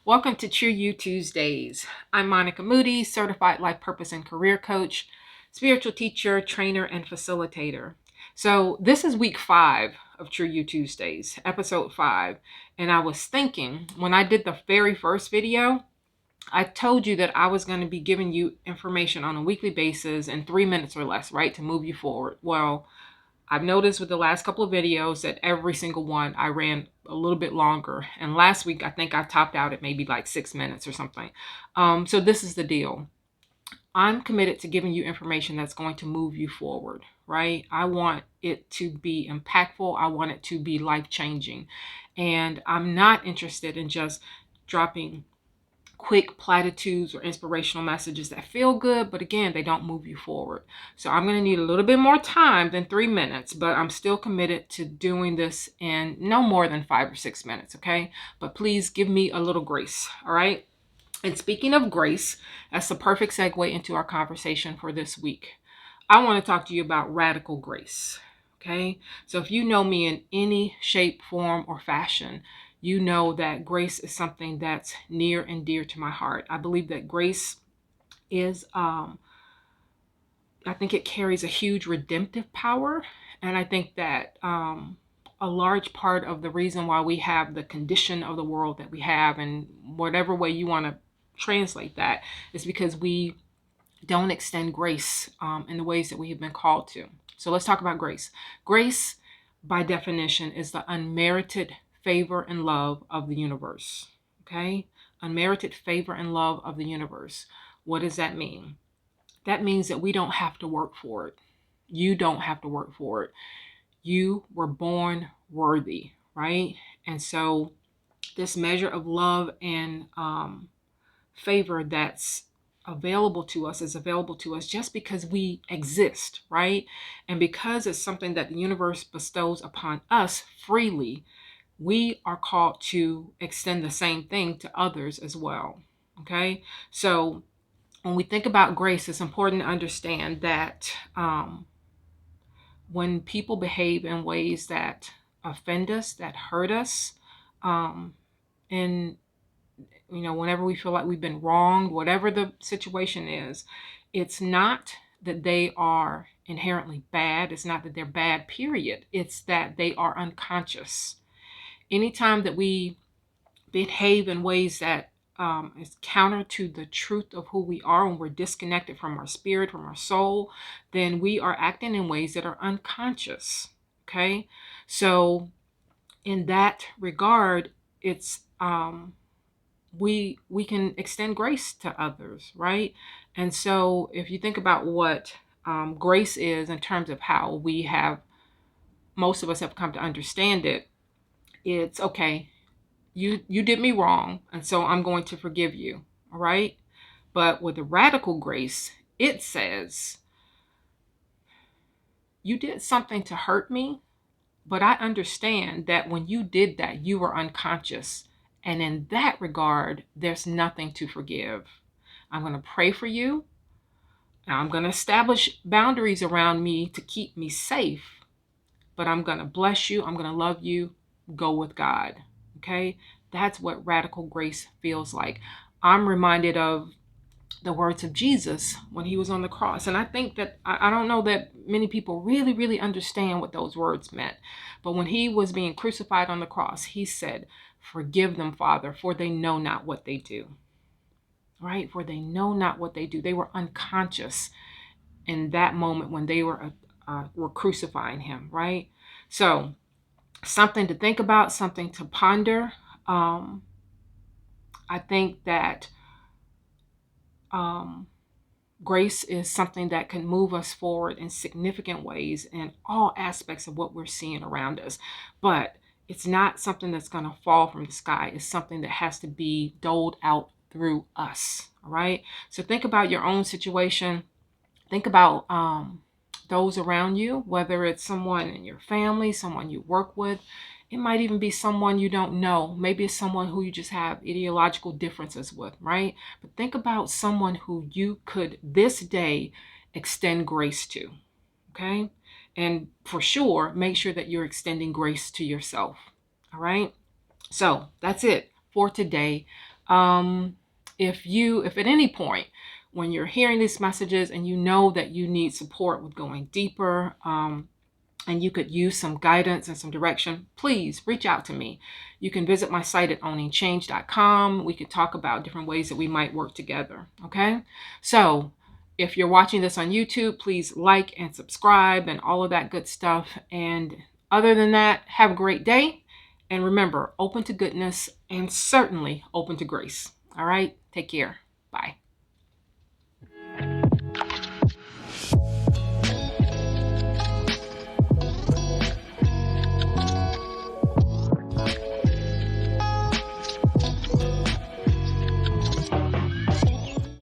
Welcome to True You Tuesdays. I'm Monica Moody, certified life purpose and career coach, spiritual teacher, trainer, and facilitator. So, this is week 5 of True You Tuesdays, episode 5. And I was thinking when I did the very first video, I told you that I was going to be giving you information on a weekly basis in 3 minutes or less, right, to move you forward. Well, I've noticed with the last couple of videos that every single one I ran a little bit longer. And last week, I think I topped out at maybe like 6 minutes or something. So this is the deal. I'm committed to giving you information that's going to move you forward, right? I want it to be impactful. I want it to be life-changing. And I'm not interested in just dropping quick platitudes or inspirational messages that feel good, but again, they don't move you forward. So I'm going to need a little bit more time than 3 minutes, but I'm still committed to doing this in no more than 5 or 6 minutes, okay? But please give me a little grace, all right? And speaking of grace, that's the perfect segue into our conversation for this week. I want to talk to you about radical grace. Okay. So if you know me in any shape, form, or fashion, you know that grace is something that's near and dear to my heart. I believe that grace is, I think it carries a huge redemptive power. And I think that a large part of the reason why we have the condition of the world that we have, and whatever way you want to translate that, is because we don't extend grace in the ways that we have been called to. So let's talk about grace. Grace, by definition, is the unmerited favor and love of the universe. Okay? Unmerited favor and love of the universe. What does that mean? That means that we don't have to work for it. You don't have to work for it. You were born worthy, right? And so this measure of love and favor that's available to us is available to us just because we exist, right? And because it's something that the universe bestows upon us freely, we are called to extend the same thing to others as well. Okay? So when we think about grace, it's important to understand that when people behave in ways that offend us, that hurt us, and whenever we feel like we've been wronged, whatever the situation is, it's not that they are inherently bad. It's not that they're bad, period. It's that they are unconscious. Anytime that we behave in ways that is counter to the truth of who we are, when we're disconnected from our spirit, from our soul, then we are acting in ways that are unconscious. Okay? So in that regard, it's we can extend grace to others, right? And so if you think about what grace is in terms of how we have, most of us have come to understand it, it's okay, you did me wrong, and so I'm going to forgive you, all right? But with the radical grace, it says, you did something to hurt me, but I understand that when you did that, you were unconscious. And in that regard, there's nothing to forgive. I'm going to pray for you. Now, I'm going to establish boundaries around me to keep me safe, but I'm going to bless you. I'm going to love you. Go with God. Okay? That's what radical grace feels like. I'm reminded of the words of Jesus when he was on the cross. And I think that, I don't know that many people really, really understand what those words meant. But when he was being crucified on the cross, he said, "Forgive them, Father, for they know not what they do." Right? For they know not what they do. They were unconscious in that moment when they were crucifying him, right? So something to think about, something to ponder. I think that grace is something that can move us forward in significant ways in all aspects of what we're seeing around us. But it's not something that's going to fall from the sky. It's something that has to be doled out through us. All right. So think about your own situation. Think about those around you, whether it's someone in your family, someone you work with. It might even be someone you don't know. Maybe it's someone who you just have ideological differences with, right? But think about someone who you could this day extend grace to, okay? And for sure, make sure that you're extending grace to yourself, all right? So that's it for today. If at any point when you're hearing these messages and you know that you need support with going deeper, and you could use some guidance and some direction, please reach out to me. You can visit my site at owningchange.com. We could talk about different ways that we might work together. Okay. So if you're watching this on YouTube, please like and subscribe and all of that good stuff. And other than that, have a great day. And remember, open to goodness and certainly open to grace. All right. Take care. Bye.